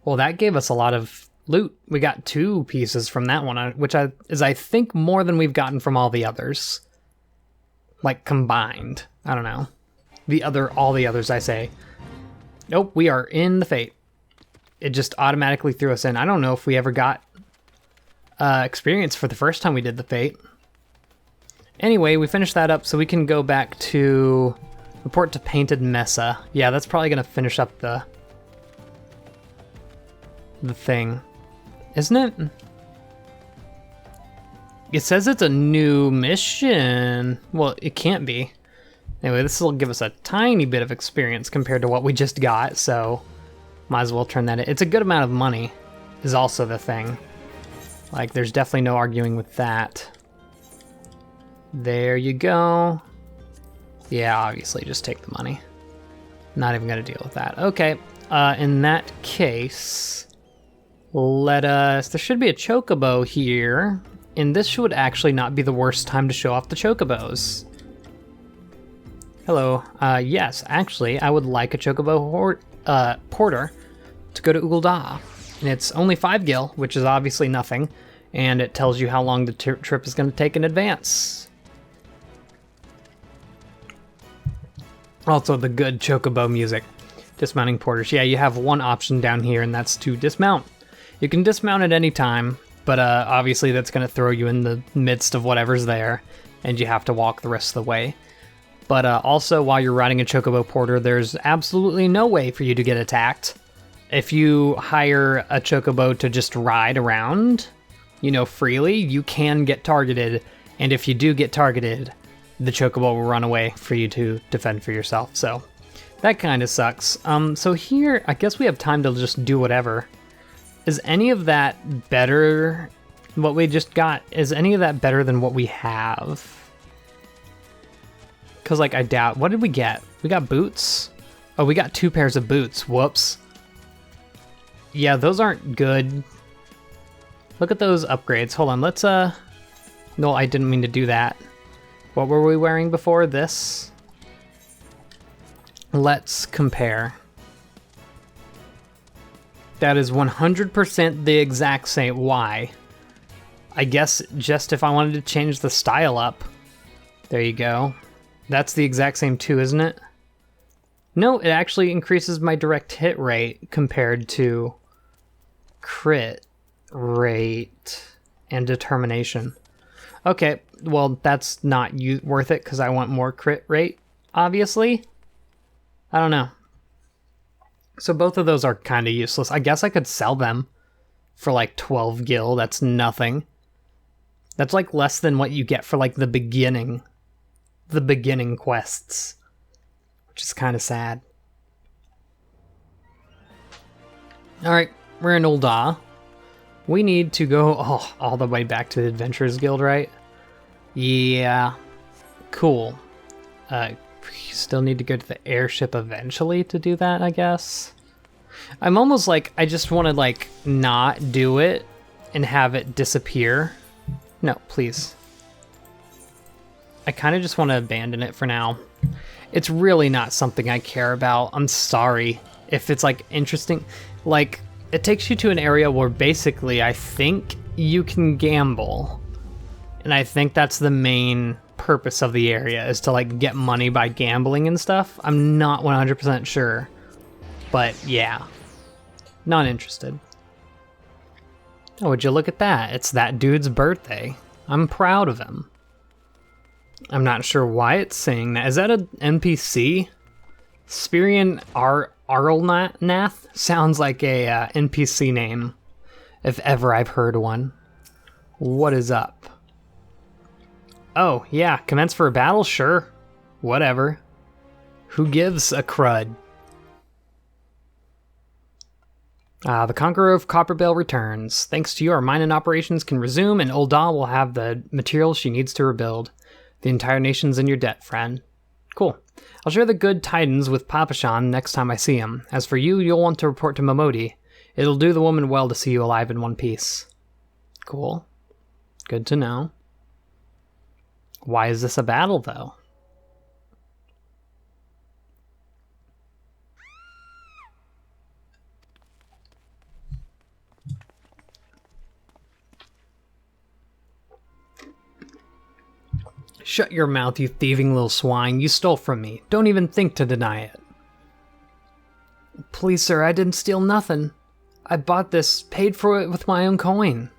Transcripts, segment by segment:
Well, that gave us a lot of loot. We got 2 pieces from that one, which is I think more than we've gotten from all the others. Like combined. I don't know. All the others, I say. Nope, we are in the Fate. It just automatically threw us in. I don't know if we ever got experience for the first time we did the Fate. Anyway, we finished that up, so we can go back to report to Painted Mesa. Yeah, that's probably going to finish up the thing. Isn't it? It says it's a new mission. Well, it can't be. Anyway, this will give us a tiny bit of experience compared to what we just got, so might as well turn that in. It's a good amount of money, is also the thing. Like, there's definitely no arguing with that. There you go. Yeah, obviously, just take the money. Not even going to deal with that. Okay, in that case, there should be a chocobo here, and this would actually not be the worst time to show off the chocobos. Hello, yes, actually, I would like a chocobo porter to go to Ugulda. And it's only 5 gil, which is obviously nothing, and it tells you how long the trip is going to take in advance. Also, the good chocobo music. Dismounting porters. Yeah, you have one option down here, and that's to dismount. You can dismount at any time, but obviously that's going to throw you in the midst of whatever's there, and you have to walk the rest of the way. But also, while you're riding a chocobo porter, there's absolutely no way for you to get attacked. If you hire a chocobo to just ride around, freely, you can get targeted. And if you do get targeted, the chocobo will run away for you to defend for yourself. So that kind of sucks. So here, I guess we have time to just do whatever. Is any of that better? What we just got, is any of that better than what we have? Because, like, I doubt. What did we get? We got boots? Oh, we got 2 pairs of boots. Whoops. Yeah, those aren't good. Look at those upgrades. Hold on, let's, No, I didn't mean to do that. What were we wearing before this? Let's compare. That is 100% the exact same. Why? I guess just if I wanted to change the style up. There you go. That's the exact same too, isn't it? No, it actually increases my direct hit rate compared to crit rate and determination. Okay, well, that's not worth it because I want more crit rate, obviously. I don't know. So both of those are kind of useless. I guess I could sell them for like 12 gil. That's nothing. That's like less than what you get for like the beginning quests, which is kind of sad. All right, we're in Ul'dah. We need to go all the way back to the Adventurers Guild, right? Yeah, cool. Still need to go to the airship eventually to do that, I guess. I'm almost like, I just want to like not do it and have it disappear. No, please. I kind of just want to abandon it for now. It's really not something I care about. I'm sorry. If it's like interesting, like it takes you to an area where basically I think you can gamble. And I think that's the main purpose of the area, is to like get money by gambling and stuff. I'm not 100% sure, but yeah, not interested. Oh, would you look at that? It's that dude's birthday. I'm proud of him. I'm not sure why it's saying that. Is that an NPC? Spirian Arlnath sounds like a NPC name, if ever I've heard one. What is up? Oh, yeah, commence for a battle? Sure. Whatever. Who gives a crud? The Conqueror of Copperbell returns. Thanks to you, our mining operations can resume, and Ul'dah will have the materials she needs to rebuild. The entire nation's in your debt, friend. Cool. I'll share the good tidings with Papashan next time I see him. As for you, you'll want to report to Momodi. It'll do the woman well to see you alive in one piece. Cool. Good to know. Why is this a battle, though? Shut your mouth, you thieving little swine. You stole from me. Don't even think to deny it. Please, sir, I didn't steal nothing. I bought this, paid for it with my own coin.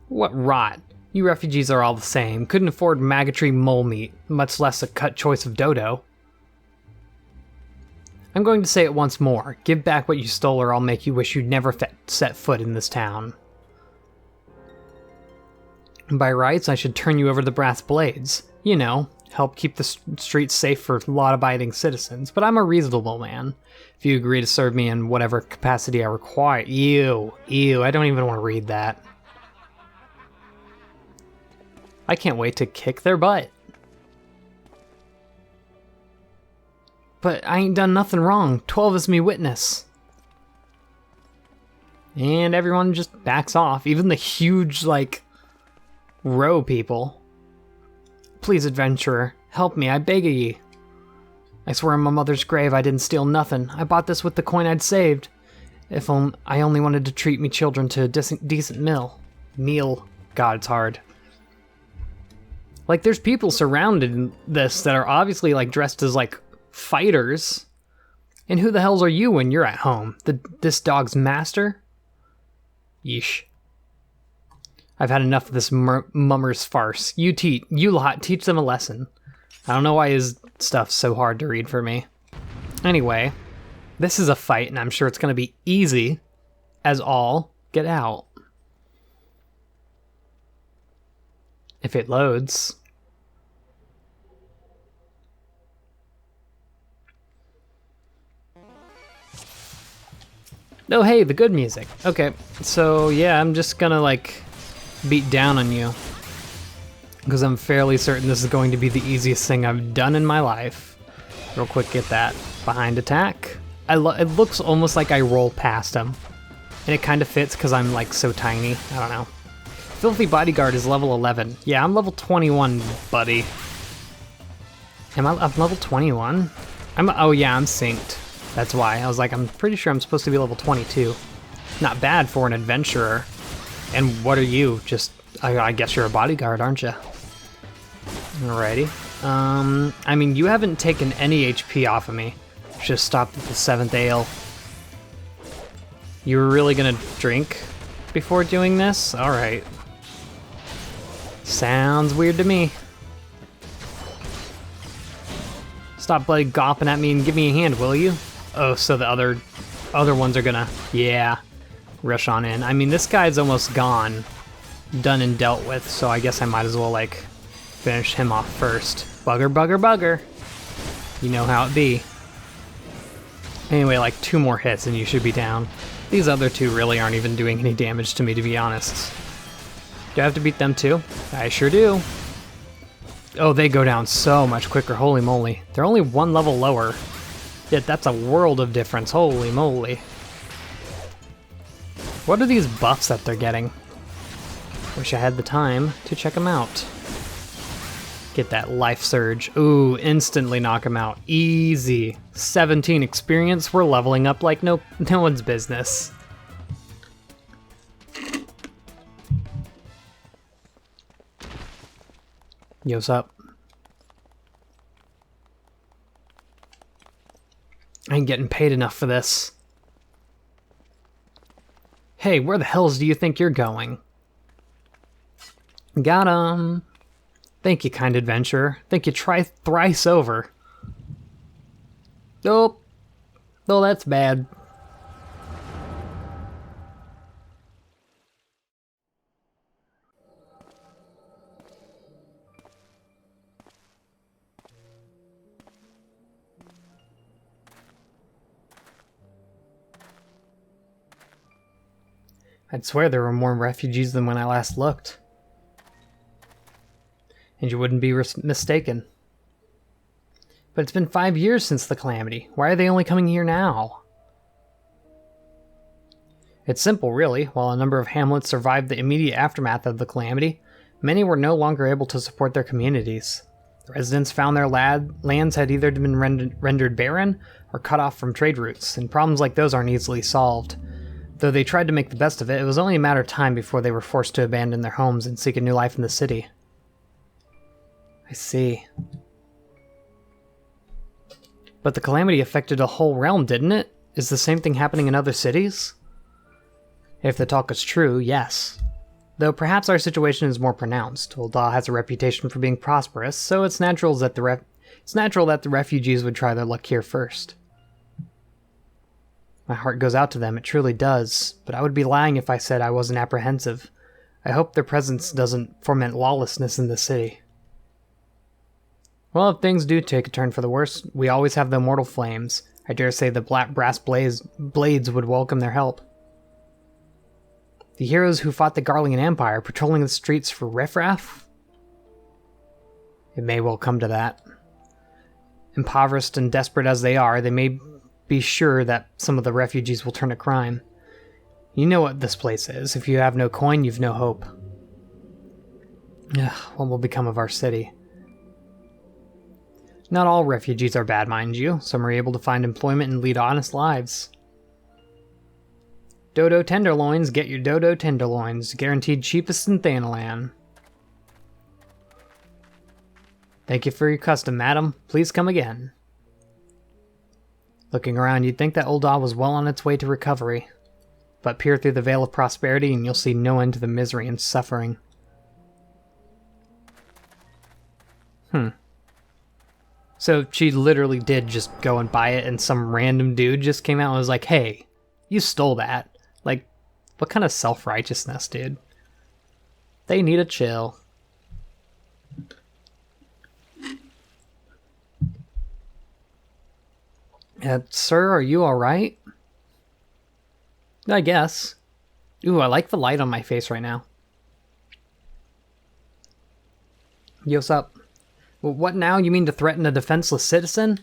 What rot. You refugees are all the same. Couldn't afford maggotree mole meat, much less a cut choice of dodo. I'm going to say it once more. Give back what you stole or I'll make you wish you'd never set foot in this town. By rights, I should turn you over to the brass blades. You know, help keep the streets safe for law-abiding citizens, but I'm a reasonable man. If you agree to serve me in whatever capacity I require... Ew, I don't even want to read that. I can't wait to kick their butt. But I ain't done nothing wrong. 12 is me witness. And everyone just backs off. Even the huge, like, row people. Please, adventurer, help me, I beg of ye. I swear on my mother's grave I didn't steal nothing. I bought this with the coin I'd saved. If I only wanted to treat me children to a decent meal. God, it's hard. Like, there's people surrounded in this that are obviously, like, dressed as, like, fighters. And who the hells are you when you're at home? This dog's master? Yeesh. I've had enough of this mummer's farce. You lot, teach them a lesson. I don't know why his stuff's so hard to read for me. Anyway, this is a fight, and I'm sure it's going to be easy as all get out. If it loads. Oh, hey, the good music. Okay, so yeah, I'm just gonna, like, beat down on you. Because I'm fairly certain this is going to be the easiest thing I've done in my life. Real quick, get that behind attack. It looks almost like I roll past him. And it kind of fits because I'm, like, so tiny. I don't know. Filthy Bodyguard is level 11. Yeah, I'm level 21, buddy. I'm level 21? Oh yeah, I'm synced. That's why. I was like, I'm pretty sure I'm supposed to be level 22. Not bad for an adventurer. And what are you? Just, I guess you're a bodyguard, aren't you? Alrighty. I mean, you haven't taken any HP off of me. Just stopped at the 7th ale. You were really gonna drink before doing this? Alright. Sounds weird to me. Stop bloody gopping at me and give me a hand, will you? Oh, so the other ones are gonna, yeah, rush on in. I mean, this guy's almost gone, done and dealt with, so I guess I might as well, like, finish him off first. Bugger. You know how it be. Anyway, like 2 more hits and you should be down. These other 2 really aren't even doing any damage to me, to be honest. Do I have to beat them too? I sure do. Oh, they go down so much quicker, holy moly. They're only 1 level lower. Yet that's a world of difference, holy moly. What are these buffs that they're getting? Wish I had the time to check them out. Get that life surge. Ooh, instantly knock him out. Easy. 17 experience, we're leveling up like no one's business. Yo's up. I ain't getting paid enough for this. Hey, where the hells do you think you're going? Got 'em. Thank you, kind adventurer. Think you try thrice over. Nope. Oh, that's bad. I'd swear there were more refugees than when I last looked. And you wouldn't be mistaken. But it's been 5 years since the calamity. Why are they only coming here now? It's simple, really. While a number of hamlets survived the immediate aftermath of the calamity, many were no longer able to support their communities. The residents found their lands had either been rendered barren or cut off from trade routes, and problems like those aren't easily solved. Though they tried to make the best of it, it was only a matter of time before they were forced to abandon their homes and seek a new life in the city. I see. But the calamity affected a whole realm, didn't it? Is the same thing happening in other cities? If the talk is true, yes. Though perhaps our situation is more pronounced. Ul'dah has a reputation for being prosperous, so it's natural that the refugees would try their luck here first. My heart goes out to them, it truly does, but I would be lying if I said I wasn't apprehensive. I hope their presence doesn't foment lawlessness in the city. Well, if things do take a turn for the worse, we always have the immortal flames. I dare say the black brass blades would welcome their help. The heroes who fought the Garlean Empire, patrolling the streets for riffraff? It may well come to that. Impoverished and desperate as they are, they may be sure that some of the refugees will turn to crime. You know what this place is. If you have no coin, you've no hope. Ugh, what will become of our city? Not all refugees are bad, mind you. Some are able to find employment and lead honest lives. Dodo tenderloins, get your dodo tenderloins. Guaranteed cheapest in Thanalan. Thank you for your custom, madam. Please come again. Looking around, you'd think that Ul'dah was well on its way to recovery. But peer through the veil of prosperity and you'll see no end to the misery and suffering. So she literally did just go and buy it and some random dude just came out and was like, hey, you stole that. Like, what kind of self-righteousness, dude? They need a chill. Sir, are you alright? I guess. Ooh, I like the light on my face right now. Yo, what's up? Well, what now? You mean to threaten a defenseless citizen?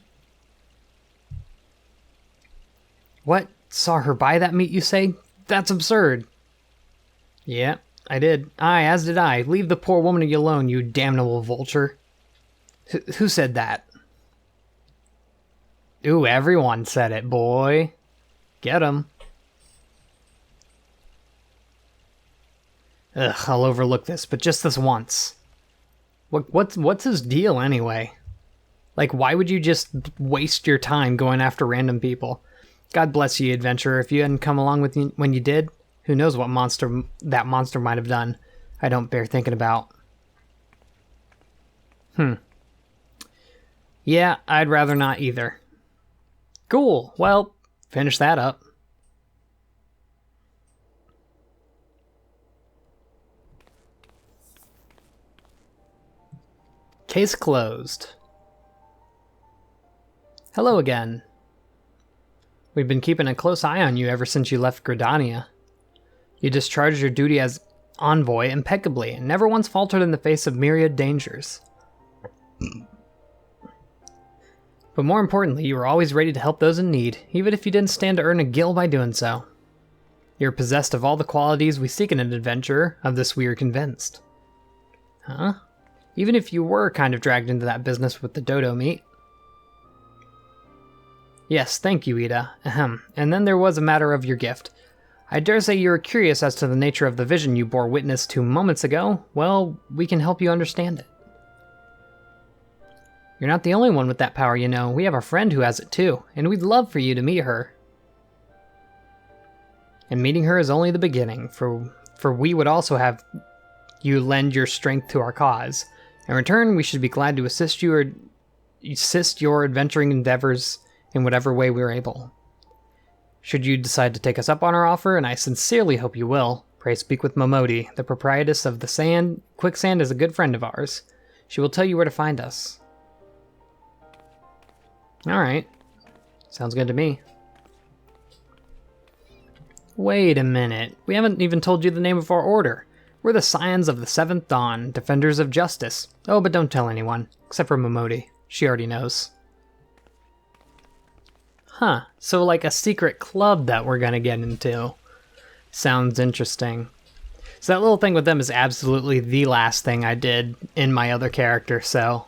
What? Saw her buy that meat, you say? That's absurd. Yeah, I did. Aye, as did I. Leave the poor woman alone, you damnable vulture. Who said that? Ooh, everyone said it, boy. Get 'em. Ugh, I'll overlook this, but just this once. What's his deal anyway? Like, why would you just waste your time going after random people? God bless you, adventurer. If you hadn't come along with me when you did, who knows what that monster might have done. I don't bear thinking about. Yeah, I'd rather not either. Cool. Well, finish that up. Case closed. Hello again. We've been keeping a close eye on you ever since you left Gridania. You discharged your duty as envoy impeccably and never once faltered in the face of myriad dangers. But more importantly, you were always ready to help those in need, even if you didn't stand to earn a gil by doing so. You're possessed of all the qualities we seek in an adventurer, of this we are convinced. Huh? Even if you were kind of dragged into that business with the dodo meat. Yes, thank you, Ida. Ahem. And then there was a matter of your gift. I dare say you were curious as to the nature of the vision you bore witness to moments ago. Well, we can help you understand it. You're not the only one with that power, you know. We have a friend who has it too, and we'd love for you to meet her. And meeting her is only the beginning, for we would also have you lend your strength to our cause. In return, we should be glad to assist your adventuring endeavors in whatever way we're able. Should you decide to take us up on our offer, and I sincerely hope you will, pray speak with Momodi. The proprietress of the Quicksand is a good friend of ours. She will tell you where to find us. Alright. Sounds good to me. Wait a minute. We haven't even told you the name of our order. We're the Scions of the Seventh Dawn, Defenders of Justice. Oh, but don't tell anyone. Except for Momodi. She already knows. Huh. So like a secret club that we're gonna get into. Sounds interesting. So that little thing with them is absolutely the last thing I did in my other character, so...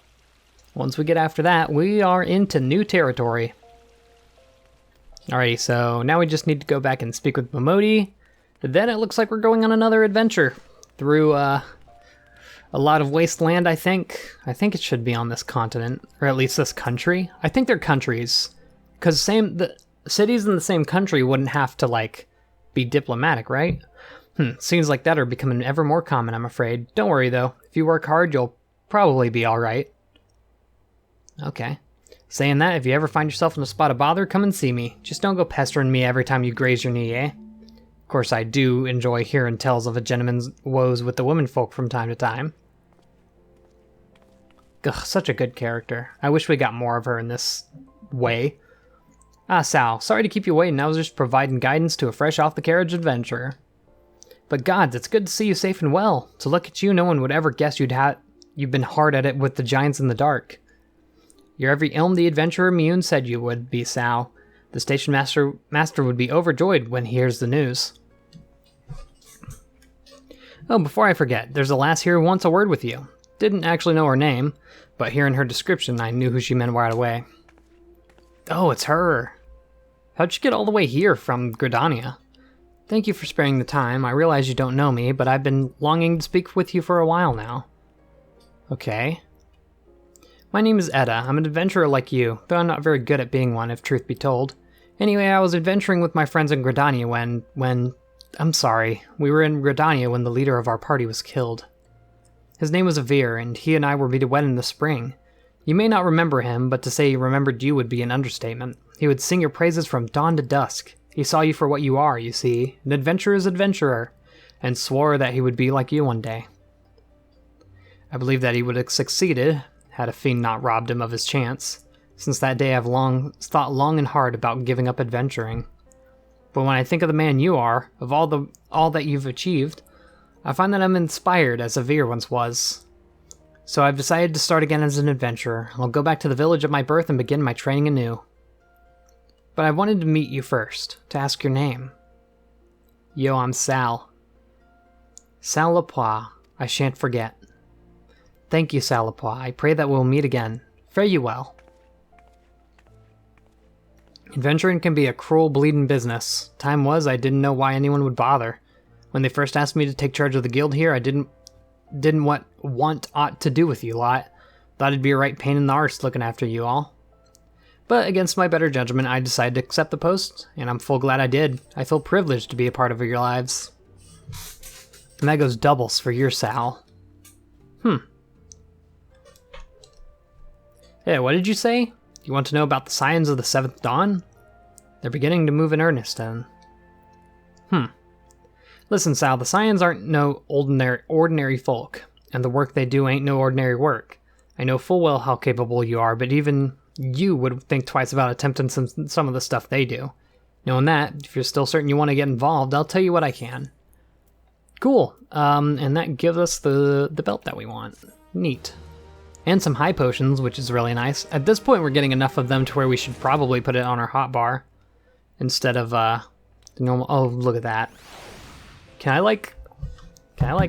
Once we get after that, we are into new territory. Alrighty, so now we just need to go back and speak with Momodi. Then it looks like we're going on another adventure through a A lot of wasteland, I think. I think it should be on this continent, or at least this country. I think they're countries, because the cities in the same country wouldn't have to, like, be diplomatic, right? Scenes like that are becoming ever more common, I'm afraid. Don't worry, though. If you work hard, you'll probably be alright. Okay. Saying that, if you ever find yourself in a spot of bother, come and see me. Just don't go pestering me every time you graze your knee, eh? Of course, I do enjoy hearing tales of a gentleman's woes with the womenfolk from time to time. Ugh, such a good character. I wish we got more of her in this way. Ah, Sal, sorry to keep you waiting. I was just providing guidance to a fresh-off-the-carriage adventurer. But gods, it's good to see you safe and well. To look at you, no one would ever guess you've been hard at it with the giants in the dark. You're every ilm the adventurer Mune said you would be, Sal. The station master would be overjoyed when he hears the news. Oh, before I forget, there's a lass here who wants a word with you. Didn't actually know her name, but hearing her description, I knew who she meant right away. Oh, it's her. How'd you get all the way here from Gridania? Thank you for sparing the time. I realize you don't know me, but I've been longing to speak with you for a while now. Okay. My name is Edda. I'm an adventurer like you, though I'm not very good at being one, if truth be told. Anyway, I was adventuring with my friends in Gridania when... I'm sorry. We were in Gridania when the leader of our party was killed. His name was Avir, and he and I were to wed in the spring. You may not remember him, but to say he remembered you would be an understatement. He would sing your praises from dawn to dusk. He saw you for what you are, you see, an adventurer's adventurer, and swore that he would be like you one day. I believe that he would have succeeded, had a fiend not robbed him of his chance. Since that day I've thought long and hard about giving up adventuring. But when I think of the man you are, of all that you've achieved, I find that I'm inspired as Avir once was. So I've decided to start again as an adventurer. I'll go back to the village of my birth and begin my training anew. But I wanted to meet you first, to ask your name. Yo, I'm Sal. Sal Lapois, I shan't forget. Thank you, Sal Lapois. I pray that we'll meet again. Fare you well. Adventuring can be a cruel, bleeding business. Time was, I didn't know why anyone would bother. When they first asked me to take charge of the guild here, I didn't want aught to do with you lot. Thought it'd be a right pain in the arse looking after you all. But against my better judgment, I decided to accept the post, and I'm full glad I did. I feel privileged to be a part of your lives. And that goes doubles for your Sal. Hey, what did you say? You want to know about the Scions of the Seventh Dawn? They're beginning to move in earnest, then. Listen, Sal, the Scions aren't no ordinary folk, and the work they do ain't no ordinary work. I know full well how capable you are, but even you would think twice about attempting some of the stuff they do. Knowing that, if you're still certain you want to get involved, I'll tell you what I can. Cool. And that gives us the belt that we want. Neat. And some high potions, which is really nice. At this point, we're getting enough of them to where we should probably put it on our hotbar instead of the normal. Oh, look at that. Can I like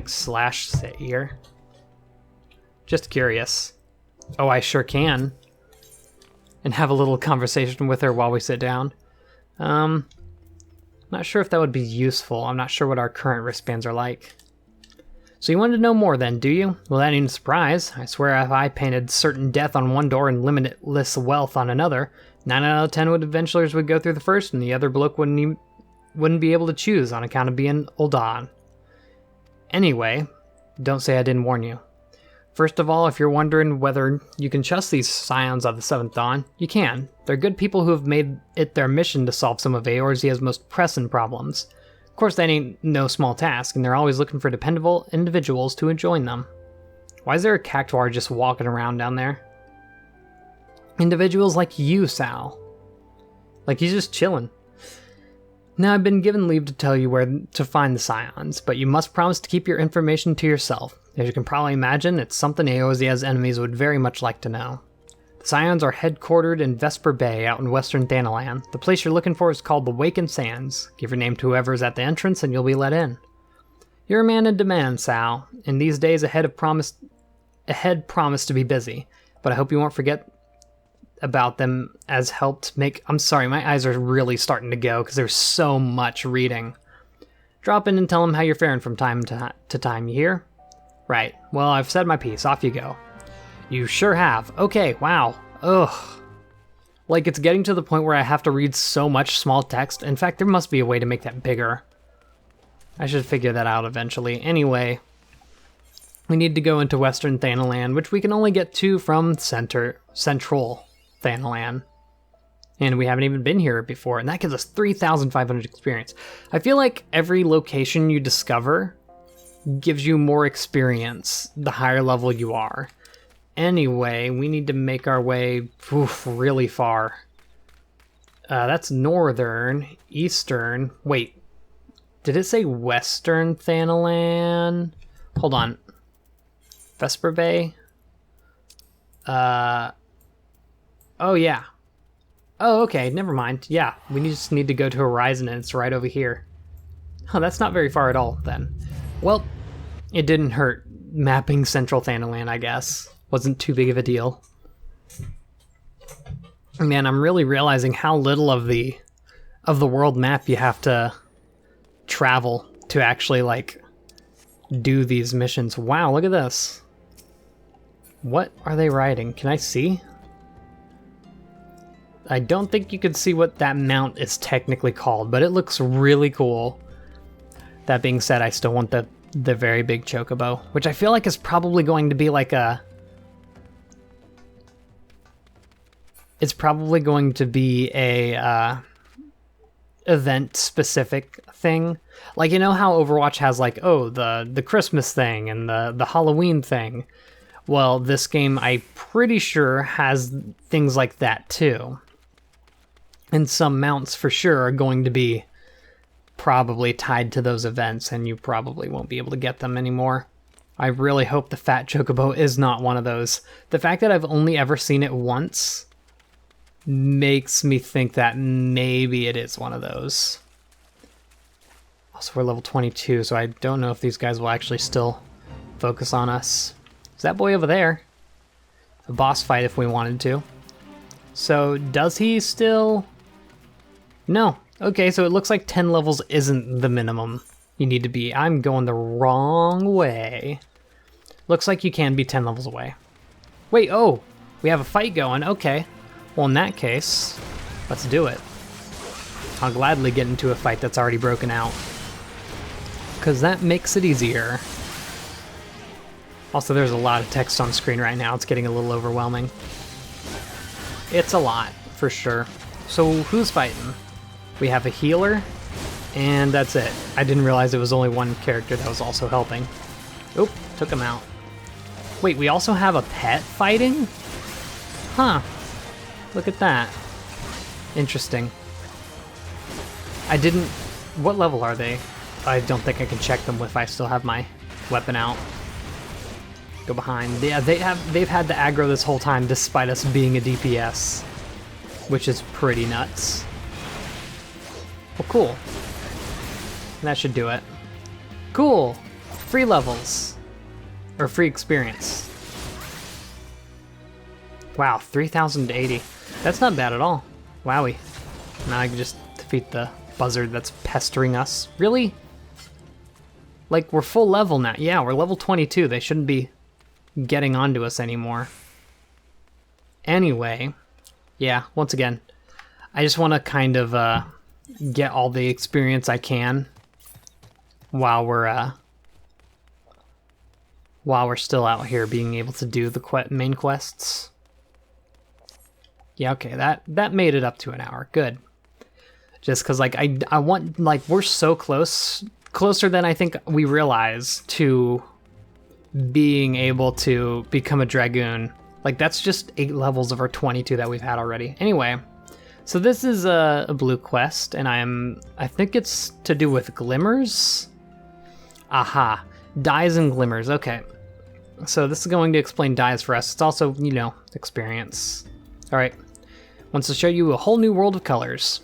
slash sit here? Just curious. Oh, I sure can. And have a little conversation with her while we sit down. Not sure if that would be useful. I'm not sure what our current wristbands are like. So you wanted to know more then, do you? Well, that ain't a surprise. I swear if I painted certain death on one door and limitless wealth on another, 9 out of 10 adventurers would go through the first, and the other bloke wouldn't be able to choose on account of being Ul'dah. Anyway, don't say I didn't warn you. First of all, if you're wondering whether you can trust these Scions of the Seventh Dawn, you can. They're good people who have made it their mission to solve some of Eorzea's most pressing problems. Of course, that ain't no small task, and they're always looking for dependable individuals to join them. Why is there a cactuar just walking around down there? Individuals like you, Sal. Like he's just chilling. Now, I've been given leave to tell you where to find the Scions, but you must promise to keep your information to yourself. As you can probably imagine, it's something Eorzea's enemies would very much like to know. The Scions are headquartered in Vesper Bay out in western Thanalan. The place you're looking for is called the Wakened Sands. Give your name to whoever is at the entrance and you'll be let in. You're a man in demand, Sal. In these days ahead promised to be busy, but I hope you won't forget about them as helped make... I'm sorry, my eyes are really starting to go because there's so much reading. Drop in and tell them how you're faring from time to time, you hear? Right. Well, I've said my piece. Off you go. You sure have. Okay, wow. Ugh. Like, it's getting to the point where I have to read so much small text. In fact, there must be a way to make that bigger. I should figure that out eventually. Anyway, we need to go into Western Thanalan, which we can only get to from Central Thanalan. And we haven't even been here before, and that gives us 3,500 experience. I feel like every location you discover gives you more experience the higher level you are. Anyway, we need to make our way really far. That's northern, eastern. Wait, did it say Western Thanalan? Hold on. Vesper Bay? Oh, yeah. Oh, okay, never mind. Yeah, we just need to go to Horizon, and it's right over here. Oh, that's not very far at all, then. Well, it didn't hurt mapping Central Thanalan, I guess. Wasn't too big of a deal. Man, I'm really realizing how little of the world map you have to travel to actually, like, do these missions. Wow, look at this. What are they riding? Can I see? I don't think you can see what that mount is technically called, but it looks really cool. That being said, I still want the very big chocobo, which I feel like is probably going to be like a... It's probably going to be a event-specific thing. Like, you know how Overwatch has, like, oh, the Christmas thing and the Halloween thing? Well, this game, I'm pretty sure, has things like that, too. And some mounts, for sure, are going to be probably tied to those events, and you probably won't be able to get them anymore. I really hope the Fat Chocobo is not one of those. The fact that I've only ever seen it once makes me think that maybe it is one of those. Also, we're level 22, so I don't know if these guys will actually still focus on us. Is that boy over there? A boss fight if we wanted to. So, does he still... No. Okay, so it looks like 10 levels isn't the minimum you need to be. I'm going the wrong way. Looks like you can be 10 levels away. Wait, oh! We have a fight going, okay. Well, in that case, let's do it. I'll gladly get into a fight that's already broken out, because that makes it easier. Also, there's a lot of text on screen right now. It's getting a little overwhelming. It's a lot, for sure. So, who's fighting? We have a healer, and that's it. I didn't realize it was only one character that was also helping. Oop, took him out. Wait, we also have a pet fighting? Huh. Look at that. Interesting. I didn't... What level are they? I don't think I can check them if I still have my weapon out. Go behind. Yeah, they've had the aggro this whole time despite us being a DPS, which is pretty nuts. Well, cool. That should do it. Cool. Free levels. Or free experience. Wow, 3,080. That's not bad at all. Wowie. Now I can just defeat the buzzard that's pestering us. Really? Like, we're full level now. Yeah, we're level 22. They shouldn't be getting onto us anymore. Anyway, yeah, once again, I just want to kind of get all the experience I can while we're still out here being able to do the main quests. Yeah, okay, that made it up to an hour. Good. Just because, like, I want, like, we're so closer than I think we realize to being able to become a Dragoon. Like, that's just 8 levels of our 22 that we've had already. Anyway, so this is a blue quest, and I think it's to do with glimmers? Aha, dyes and glimmers, okay. So this is going to explain dyes for us. It's also, you know, experience. All right, wants to show you a whole new world of colors.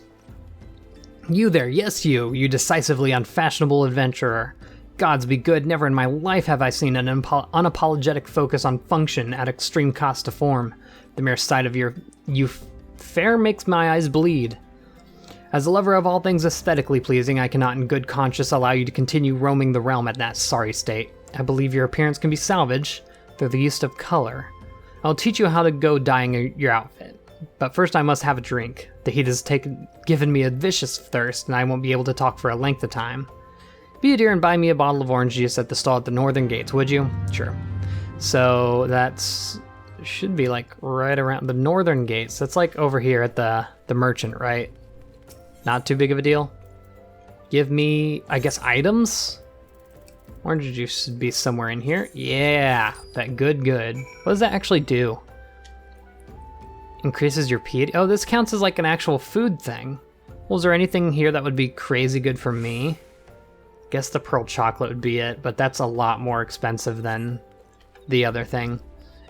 You there, yes you decisively unfashionable adventurer. Gods be good, never in my life have I seen an unapologetic focus on function at extreme cost to form. The mere sight of you fair makes my eyes bleed. As a lover of all things aesthetically pleasing, I cannot in good conscience allow you to continue roaming the realm at that sorry state. I believe your appearance can be salvaged through the use of color. I'll teach you how to go dyeing your outfit. But first I must have a drink. The heat has given me a vicious thirst, and I won't be able to talk for a length of time. Be a dear and buy me a bottle of orange juice at the stall at the northern gates, would you? Sure. So that's... should be like right around the northern gates. That's like over here at the merchant, right? Not too big of a deal. Give me, I guess, items? Orange juice should be somewhere in here. Yeah, that good. What does that actually do? Increases your piety. Oh, this counts as like an actual food thing. Well, is there anything here that would be crazy good for me? Guess the pearl chocolate would be it, but that's a lot more expensive than the other thing.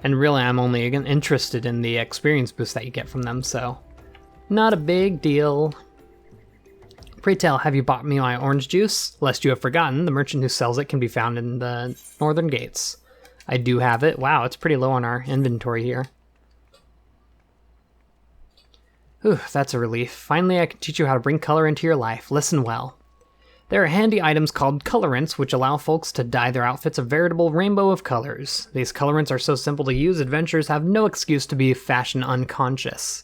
And really, I'm only again interested in the experience boost that you get from them, so not a big deal. Pray tell, have you bought me my orange juice? Lest you have forgotten, the merchant who sells it can be found in the northern gates. I do have it. Wow, it's pretty low on our inventory here. Whew, that's a relief. Finally, I can teach you how to bring color into your life. Listen well. There are handy items called colorants, which allow folks to dye their outfits a veritable rainbow of colors. These colorants are so simple to use, adventurers have no excuse to be fashion unconscious.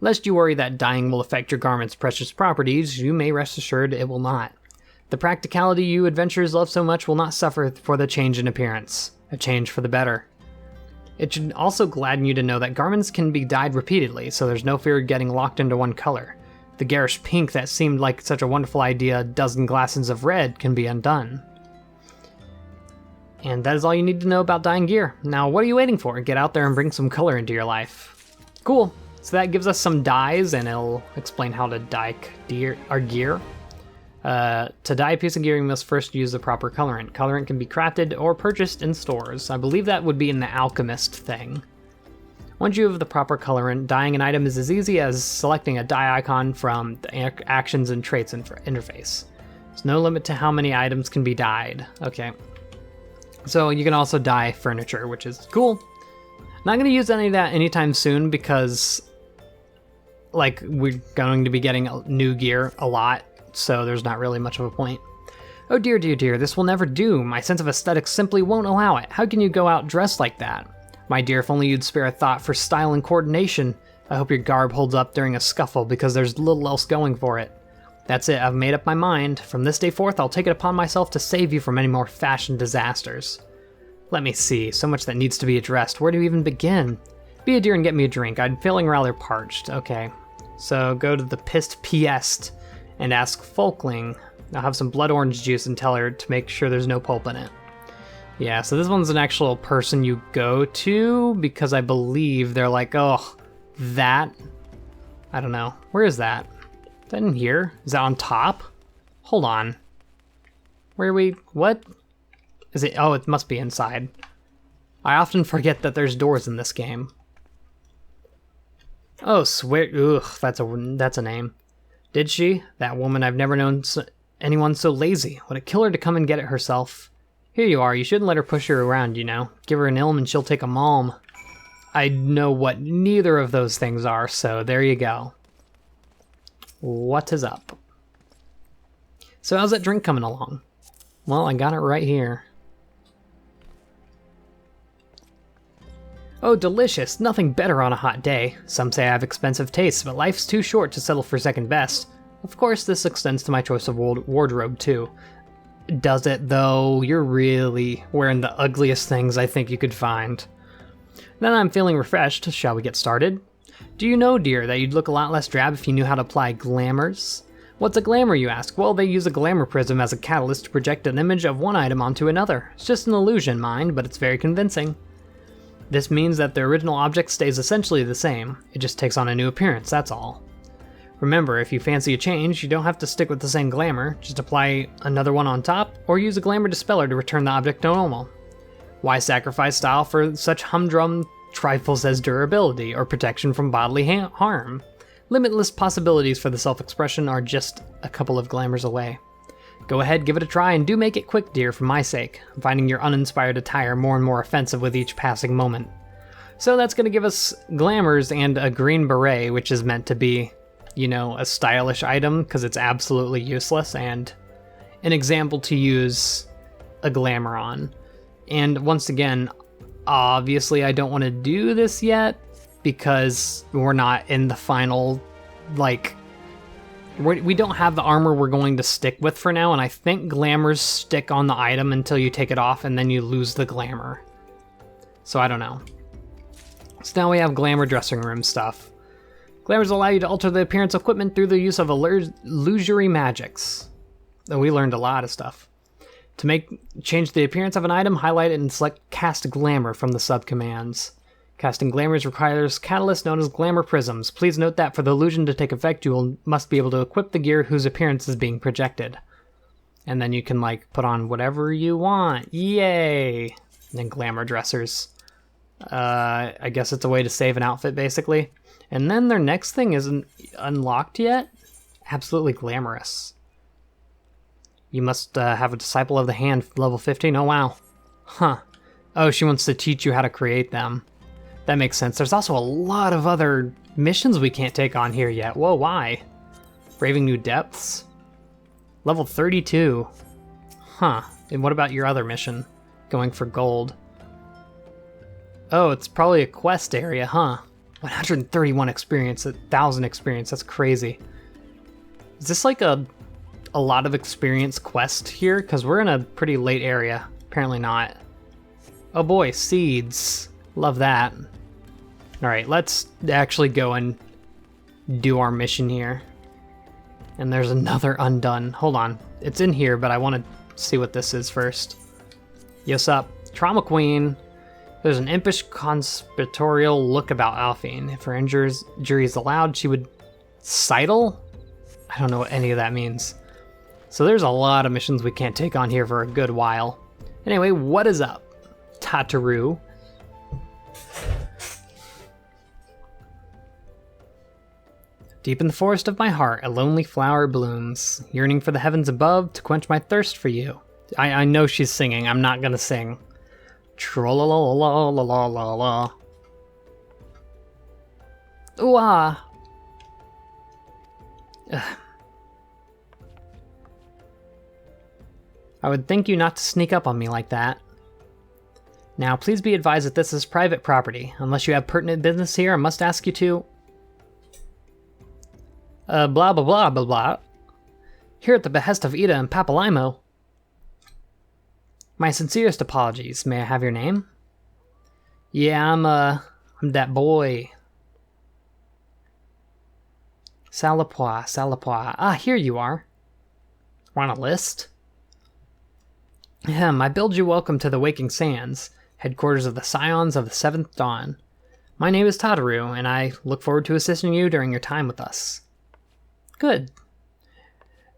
Lest you worry that dyeing will affect your garment's precious properties, you may rest assured it will not. The practicality you adventurers love so much will not suffer for the change in appearance. A change for the better. It should also gladden you to know that garments can be dyed repeatedly, so there's no fear of getting locked into one color. The garish pink that seemed like such a wonderful idea a dozen glasses of red can be undone. And that is all you need to know about dyeing gear. Now, what are you waiting for? Get out there and bring some color into your life. Cool. So that gives us some dyes, and it'll explain how to dye our gear. To dye a piece of gear, you must first use the proper colorant. Colorant can be crafted or purchased in stores. I believe that would be in the alchemist thing. Once you have the proper colorant, dyeing an item is as easy as selecting a dye icon from the Actions and Traits interface. There's no limit to how many items can be dyed. Okay. So you can also dye furniture, which is cool. Not going to use any of that anytime soon because, like, we're going to be getting new gear a lot, so there's not really much of a point. Oh dear, this will never do. My sense of aesthetics simply won't allow it. How can you go out dressed like that? My dear, if only you'd spare a thought for style and coordination. I hope your garb holds up during a scuffle, because there's little else going for it. That's it, I've made up my mind. From this day forth, I'll take it upon myself to save you from any more fashion disasters. Let me see, so much that needs to be addressed. Where do you even begin? Be a dear and get me a drink. I'm feeling rather parched. Okay, so go to the Pissed Piest and ask Folkling. I'll have some blood orange juice and tell her to make sure there's no pulp in it. Yeah, so this one's an actual person you go to, because I believe they're like, oh, that? I don't know. Where is that? Is that in here? Is that on top? Hold on. Where are we? What? Is it? Oh, it must be inside. I often forget that there's doors in this game. Oh, swear. Ugh, that's a name. Did she? That woman, I've never known anyone so lazy. Would it kill her to come and get it herself? Here you are, you shouldn't let her push her around, you know. Give her an ilm and she'll take a malm. I know what neither of those things are, so there you go. What is up? So how's that drink coming along? Well, I got it right here. Oh, delicious. Nothing better on a hot day. Some say I have expensive tastes, but life's too short to settle for second best. Of course, this extends to my choice of wardrobe, too. Does it, though? You're really wearing the ugliest things I think you could find. Then I'm feeling refreshed. Shall we get started? Do you know, dear, that you'd look a lot less drab if you knew how to apply glamours? What's a glamour, you ask? Well, they use a glamour prism as a catalyst to project an image of one item onto another. It's just an illusion, mind, but it's very convincing. This means that the original object stays essentially the same. It just takes on a new appearance, that's all. Remember, if you fancy a change, you don't have to stick with the same glamour. Just apply another one on top, or use a glamour dispeller to return the object to normal. Why sacrifice style for such humdrum trifles as durability or protection from bodily harm? Limitless possibilities for the self-expression are just a couple of glamours away. Go ahead, give it a try, and do make it quick, dear, for my sake. I'm finding your uninspired attire more and more offensive with each passing moment. So that's going to give us glamours and a green beret, which is meant to be, you know, a stylish item because it's absolutely useless, and an example to use a glamour on. And once again, obviously I don't want to do this yet because we're not in the final, like, we don't have the armor we're going to stick with for now, and I think glamours stick on the item until you take it off and then you lose the glamour. So I don't know. So now we have glamour dressing room stuff. Glamours allow you to alter the appearance of equipment through the use of illusory magics. Oh, we learned a lot of stuff. To change the appearance of an item, highlight it and select Cast Glamour from the sub-commands. Casting glamours requires catalysts known as glamour prisms. Please note that for the illusion to take effect, you must be able to equip the gear whose appearance is being projected. And then you can, like, put on whatever you want. Yay! And then glamour dressers. I guess it's a way to save an outfit, basically. And then their next thing isn't unlocked yet. Absolutely glamorous. You must have a Disciple of the Hand, level 15. Oh, wow. Huh. Oh, she wants to teach you how to create them. That makes sense. There's also a lot of other missions we can't take on here yet. Whoa, why? Braving New Depths? Level 32. Huh. And what about your other mission? Going for gold. Oh, it's probably a quest area, huh? 131 experience, 1,000 experience. That's crazy. Is this like a lot of experience quest here? Because we're in a pretty late area. Apparently not. Oh boy, seeds. Love that. Alright, let's actually go and do our mission here. And there's another undone. Hold on. It's in here, but I want to see what this is first. Yes up. Trauma Queen. There's an impish conspiratorial look about Alphine. If her injury is allowed, she would sidle? I don't know what any of that means. So there's a lot of missions we can't take on here for a good while. Anyway, what is up? Tataru. Deep in the forest of my heart, a lonely flower blooms, yearning for the heavens above to quench my thirst for you. I know she's singing. I'm not gonna sing. Trolla-la-la-la-la-la-la. Ooh ah. I would thank you not to sneak up on me like that. Now, please be advised that this is private property. Unless you have pertinent business here, I must ask you to... blah blah blah blah blah. Here at the behest of Ida and Papalimo. My sincerest apologies. May I have your name? Yeah, I'm that boy. Salapois, Salapois. Ah, here you are. Want a list? I bid you welcome to the Waking Sands, headquarters of the Scions of the 7th Dawn. My name is Tataru, and I look forward to assisting you during your time with us. Good.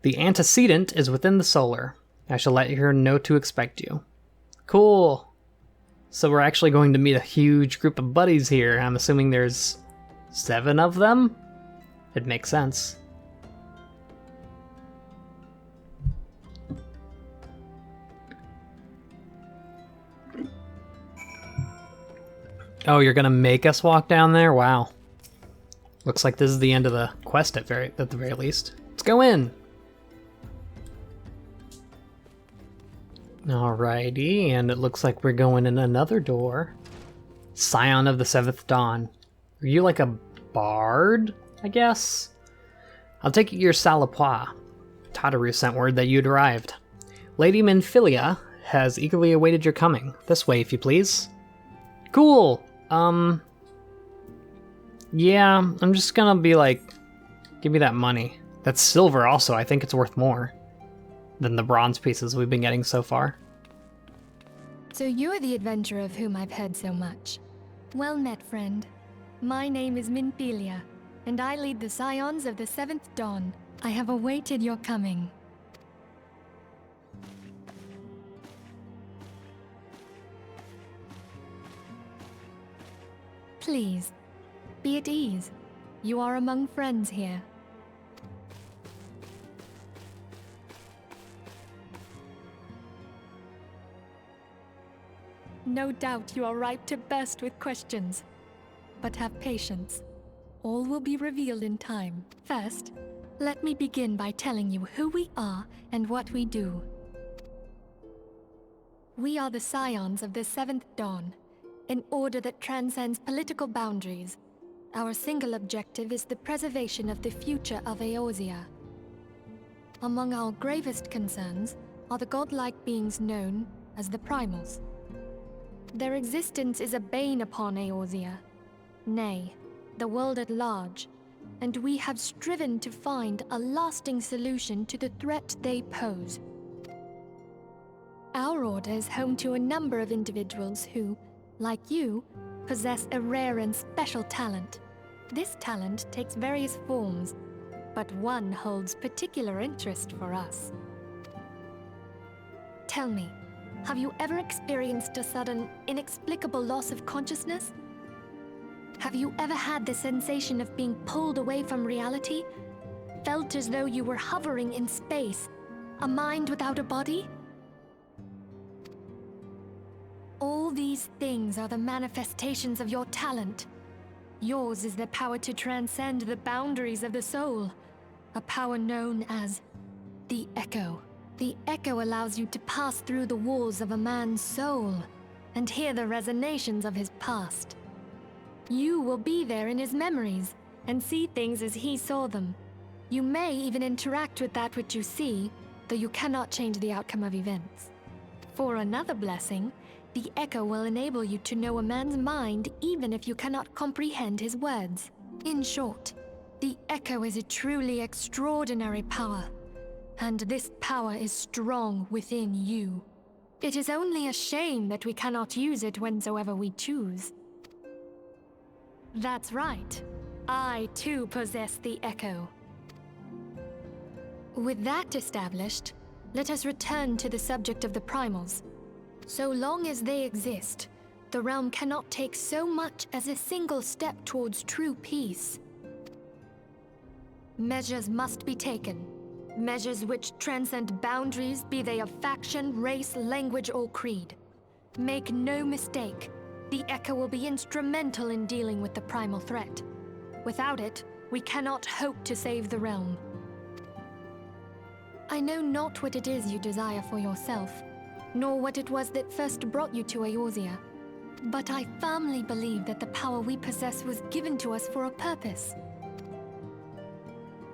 The antecedent is within the solar. I shall let her know to expect you. Cool. So we're actually going to meet a huge group of buddies here. I'm assuming there's 7 of them? It makes sense. Oh, you're gonna make us walk down there? Wow. Looks like this is the end of the quest at the very least. Let's go in. Alrighty, and it looks like we're going in another door. Scion of the 7th Dawn. Are you like a bard, I guess? I'll take it you're Salapois. Tataru sent word that you'd arrived. Lady Minfilia has eagerly awaited your coming. This way, if you please. Cool! Yeah, I'm just gonna be like, give me that money. That's silver also, I think it's worth more than the bronze pieces we've been getting so far. So you're the adventurer of whom I've heard so much. Well met, friend. My name is Minfilia, and I lead the Scions of the 7th Dawn. I have awaited your coming. Please, be at ease. You are among friends here. No doubt you are ripe to burst with questions. But have patience. All will be revealed in time. First, let me begin by telling you who we are and what we do. We are the Scions of the 7th Dawn, an order that transcends political boundaries. Our single objective is the preservation of the future of Eorzea. Among our gravest concerns are the godlike beings known as the Primals. Their existence is a bane upon Eorzea, nay, the world at large, and we have striven to find a lasting solution to the threat they pose. Our order is home to a number of individuals who, like you, possess a rare and special talent. This talent takes various forms, but one holds particular interest for us. Tell me, have you ever experienced a sudden, inexplicable loss of consciousness? Have you ever had the sensation of being pulled away from reality? Felt as though you were hovering in space, a mind without a body? All these things are the manifestations of your talent. Yours is the power to transcend the boundaries of the soul, a power known as the Echo. The Echo allows you to pass through the walls of a man's soul and hear the resonations of his past. You will be there in his memories and see things as he saw them. You may even interact with that which you see, though you cannot change the outcome of events. For another blessing, the Echo will enable you to know a man's mind even if you cannot comprehend his words. In short, the Echo is a truly extraordinary power, and this power is strong within you. It is only a shame that we cannot use it whensoever we choose. That's right. I too possess the Echo. With that established, let us return to the subject of the Primals. So long as they exist, the realm cannot take so much as a single step towards true peace. Measures must be taken. Measures which transcend boundaries, be they of faction, race, language, or creed. Make no mistake, the Echo will be instrumental in dealing with the primal threat. Without it, we cannot hope to save the realm. I know not what it is you desire for yourself, nor what it was that first brought you to Eorzea, but I firmly believe that the power we possess was given to us for a purpose.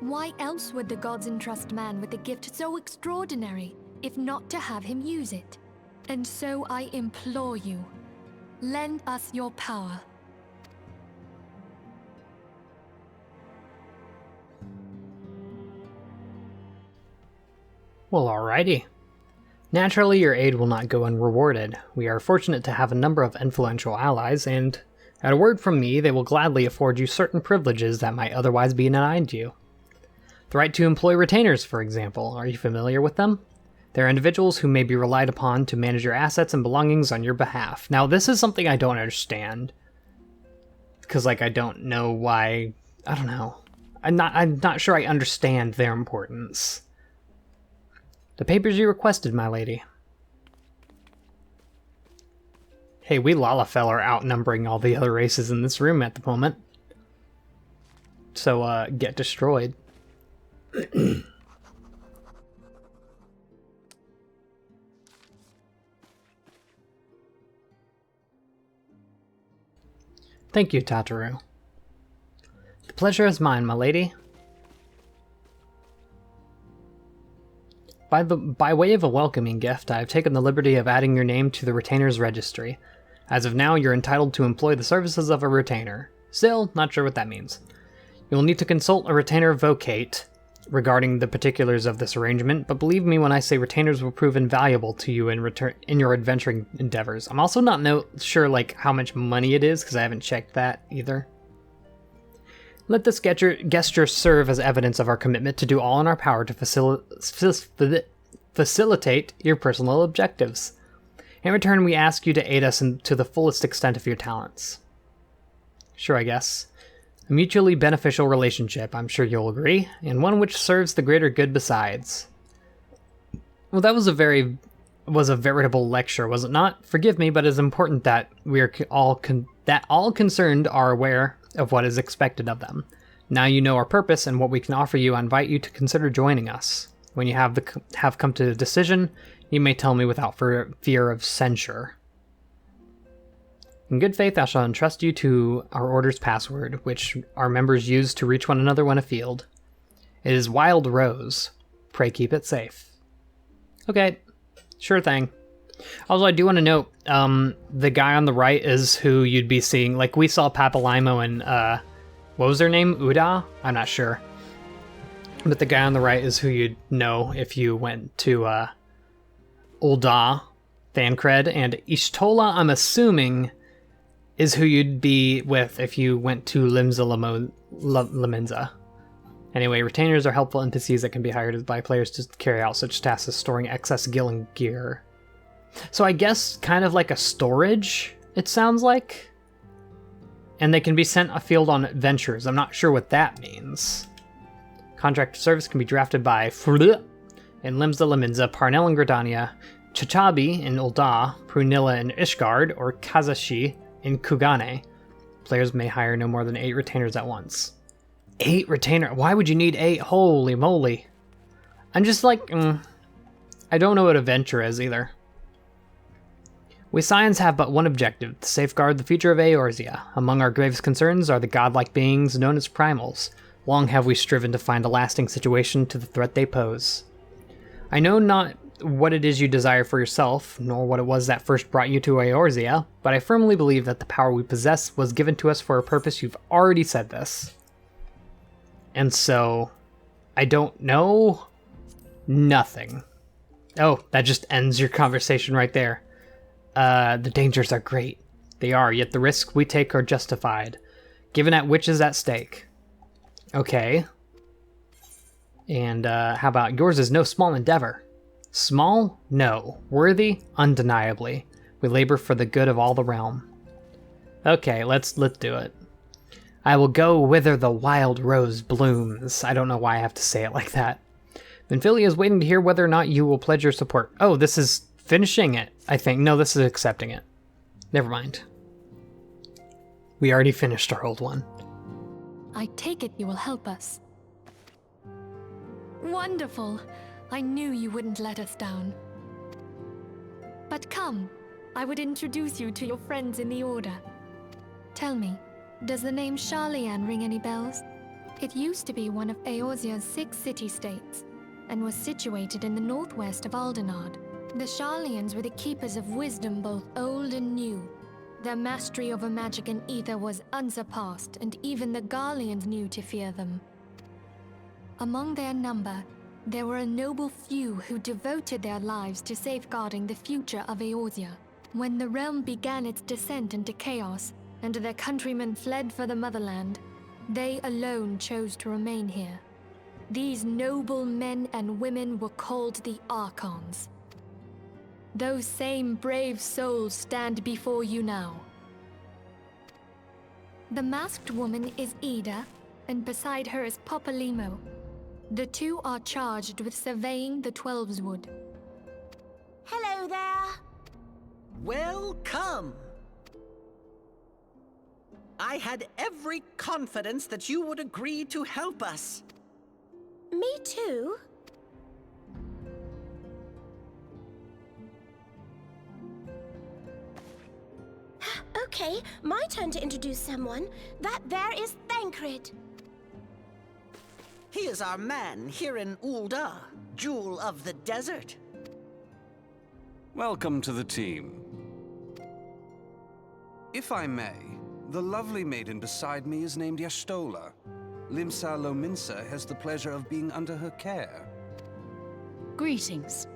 Why else would the gods entrust man with a gift so extraordinary, if not to have him use it? And so I implore you, lend us your power. Well, alrighty. Naturally, your aid will not go unrewarded. We are fortunate to have a number of influential allies, and at a word from me, they will gladly afford you certain privileges that might otherwise be denied you. The right to employ retainers, for example. Are you familiar with them? They're individuals who may be relied upon to manage your assets and belongings on your behalf. Now, this is something I don't understand. Because, I don't know why... I don't know. I'm not sure I understand their importance. The papers you requested, my lady. Hey, we Lalafell are outnumbering all the other races in this room at the moment. So, get destroyed. Thank you, Tataru. The pleasure is mine, my lady. By way of a welcoming gift, I have taken the liberty of adding your name to the retainer's registry. As of now, you're entitled to employ the services of a retainer. Still, not sure what that means. You will need to consult a retainer vocate regarding the particulars of this arrangement, but believe me when I say retainers will prove invaluable to you in your adventuring endeavors. I'm also not sure how much money it is, because I haven't checked that either. Let this gesture serve as evidence of our commitment to do all in our power to facilitate your personal objectives. In return, we ask you to aid us to the fullest extent of your talents. Sure, I guess. A mutually beneficial relationship, I'm sure you'll agree, and one which serves the greater good besides. Well, that was a veritable lecture, was it not? Forgive me, but it is important that all concerned are aware of what is expected of them. Now you know our purpose and what we can offer you. I invite you to consider joining us. When you have come to a decision, You may tell me without fear of censure. In good faith, I shall entrust you to our order's password, which our members use to reach one another when afield. It is Wild Rose. Pray keep it safe. Okay, sure thing. Also, I do want to note, the guy on the right is who you'd be seeing. Like, we saw Papalimo and, what was their name? Uda? I'm not sure. But the guy on the right is who you'd know if you went to, Ul'dah, Thancred, and Ishtola, I'm assuming, is who you'd be with if you went to Limenza. Anyway, retainers are helpful NPCs that can be hired by players to carry out such tasks as storing excess gil and gear. So I guess kind of like a storage, it sounds like. And they can be sent afield on adventures. I'm not sure what that means. Contract service can be drafted by Frulh in Limsa Limenza, Parnell in Gridania, Chachabi in Ul'dah, Prunilla in Ishgard, or Kazashi in Kugane. Players may hire no more than 8 retainers at once. 8 retainers? Why would you need 8? Holy moly. I'm just like, I don't know what a venture is either. We Scions have but one objective, to safeguard the future of Eorzea. Among our gravest concerns are the godlike beings known as primals. Long have we striven to find a lasting situation to the threat they pose. I know not what it is you desire for yourself, nor what it was that first brought you to Eorzea, but I firmly believe that the power we possess was given to us for a purpose. You've already said this. And so, I don't know nothing. Oh, that just ends your conversation right there. The dangers are great. They are, yet the risks we take are justified, given at which is at stake. Okay. And how about yours is no small endeavor? Small? No. Worthy? Undeniably. We labor for the good of all the realm. Okay, let's do it. I will go whither the wild rose blooms. I don't know why I have to say it like that. Minfilia is waiting to hear whether or not you will pledge your support. Oh, this is finishing it, I think. No, this is accepting it. Never mind. We already finished our old one. I take it you will help us. Wonderful. I knew you wouldn't let us down. But come, I would introduce you to your friends in the Order. Tell me, does the name Sharlayan ring any bells? It used to be one of Eorzea's 6 city-states, and was situated in the northwest of Aldenard. The Sharlayans were the keepers of wisdom both old and new. Their mastery over magic and ether was unsurpassed, and even the Garleans knew to fear them. Among their number, there were a noble few who devoted their lives to safeguarding the future of Eorzea. When the realm began its descent into chaos, and their countrymen fled for the motherland, they alone chose to remain here. These noble men and women were called the Archons. Those same brave souls stand before you now. The masked woman is Ida, and beside her is Papalimo. The two are charged with surveying the Twelveswood. Hello there. Welcome. I had every confidence that you would agree to help us. Me too. Okay, my turn to introduce someone. That there is Thancred. He is our man here in Ul'dah, Jewel of the Desert. Welcome to the team. If I may, the lovely maiden beside me is named Y'shtola. Limsa Lominsa has the pleasure of being under her care. Greetings.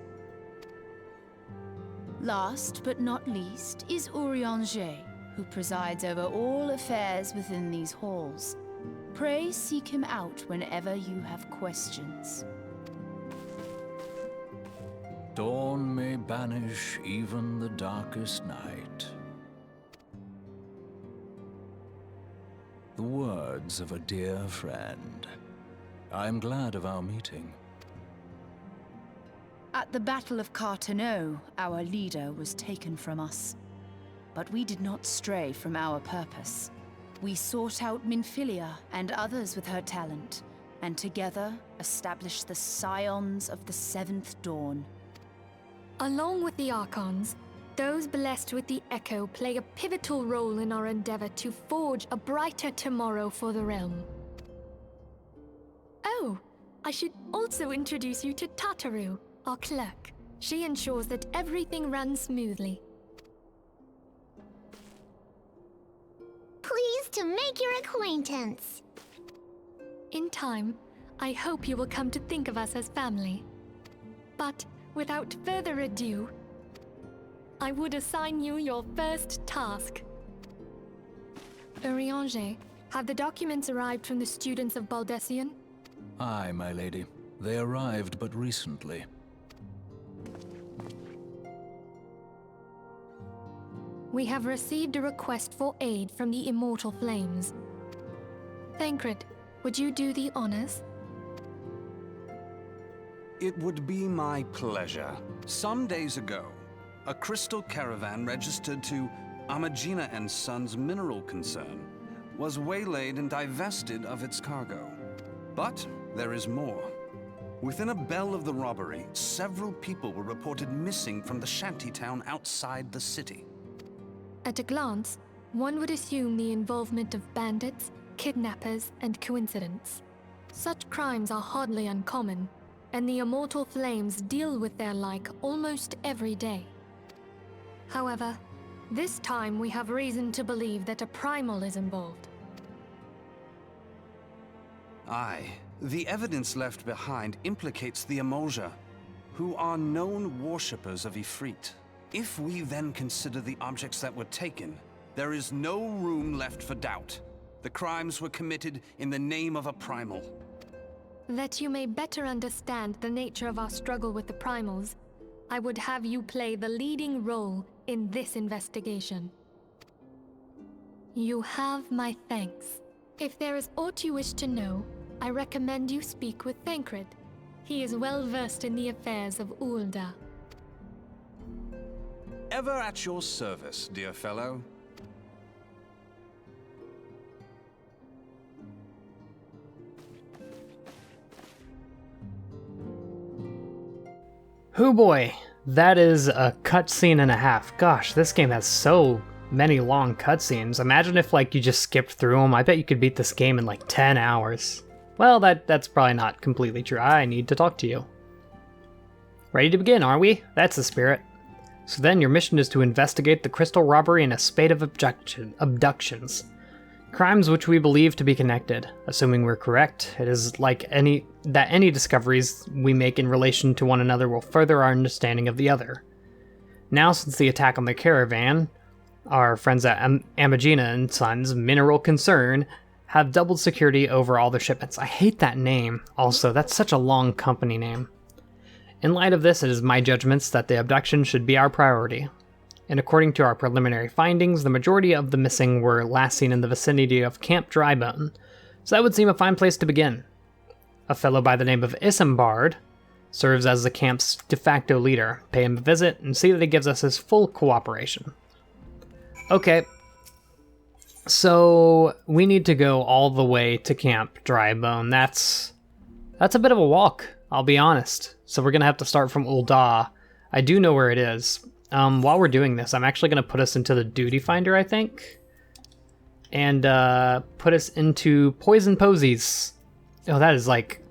Last but not least is Urianger, who presides over all affairs within these halls. Pray seek him out whenever you have questions. Dawn may banish even the darkest night. The words of a dear friend. I am glad of our meeting. At the Battle of Carteneau, our leader was taken from us. But we did not stray from our purpose. We sought out Minfilia and others with her talent, and together established the Scions of the 7th Dawn. Along with the Archons, those blessed with the Echo play a pivotal role in our endeavor to forge a brighter tomorrow for the realm. Oh, I should also introduce you to Tataru, our clerk. She ensures that everything runs smoothly. Pleased to make your acquaintance. In time, I hope you will come to think of us as family. But without further ado, I would assign you your first task. Urianger, have the documents arrived from the students of Baldessian? Aye, my lady. They arrived but recently. We have received a request for aid from the Immortal Flames. Thancred, would you do the honors? It would be my pleasure. Some days ago, a crystal caravan registered to Amagina and Sons mineral concern was waylaid and divested of its cargo. But there is more. Within a bell of the robbery, several people were reported missing from the shantytown outside the city. At a glance, one would assume the involvement of bandits, kidnappers, and coincidence. Such crimes are hardly uncommon, and the Immortal Flames deal with their like almost every day. However, this time we have reason to believe that a primal is involved. Aye, the evidence left behind implicates the Emulja, who are known worshippers of Ifrit. If we then consider the objects that were taken, there is no room left for doubt. The crimes were committed in the name of a primal. That you may better understand the nature of our struggle with the primals, I would have you play the leading role in this investigation. You have my thanks. If there is aught you wish to know, I recommend you speak with Thancred. He is well versed in the affairs of Ul'dah. Ever at your service, dear fellow. Hoo boy, that is a cutscene and a half. Gosh, this game has so many long cutscenes. Imagine if like you just skipped through them. I bet you could beat this game in like 10 hours. Well, that's probably not completely true. I need to talk to you. Ready to begin, are we? That's the spirit. So then your mission is to investigate the crystal robbery and a spate of abductions. Crimes which we believe to be connected. Assuming we're correct, it is like any discoveries we make in relation to one another will further our understanding of the other. Now, since the attack on the caravan, our friends at Amagina and Sons Mineral Concern have doubled security over all their shipments. I hate that name. Also, that's such a long company name. In light of this, it is my judgments that the abduction should be our priority. And according to our preliminary findings, the majority of the missing were last seen in the vicinity of Camp Drybone, so that would seem a fine place to begin. A fellow by the name of Isambard serves as the camp's de facto leader. Pay him a visit and see that he gives us his full cooperation. Okay, so we need to go all the way to Camp Drybone. That's a bit of a walk, I'll be honest. So we're going to have to start from Ul'dah. I do know where it is. While we're doing this, I'm actually going to put us into the Duty Finder, I think. And put us into Poison Posies. Oh, that is like...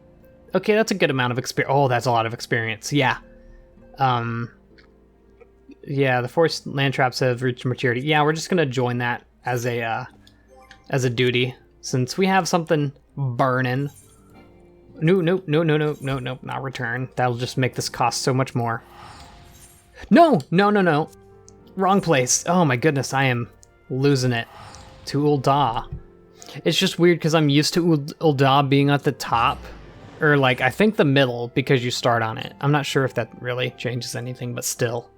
Okay, that's a good amount of experience. Oh, that's a lot of experience. Yeah. Yeah, the forced land traps have reached maturity. Yeah, we're just going to join that as a duty. Since we have something burning. No, not return. That'll just make this cost so much more. No. Wrong place. Oh my goodness, I am losing it to Ul'dah. It's just weird because I'm used to Ul'dah being at the top. Or like, I think the middle because you start on it. I'm not sure if that really changes anything, but still.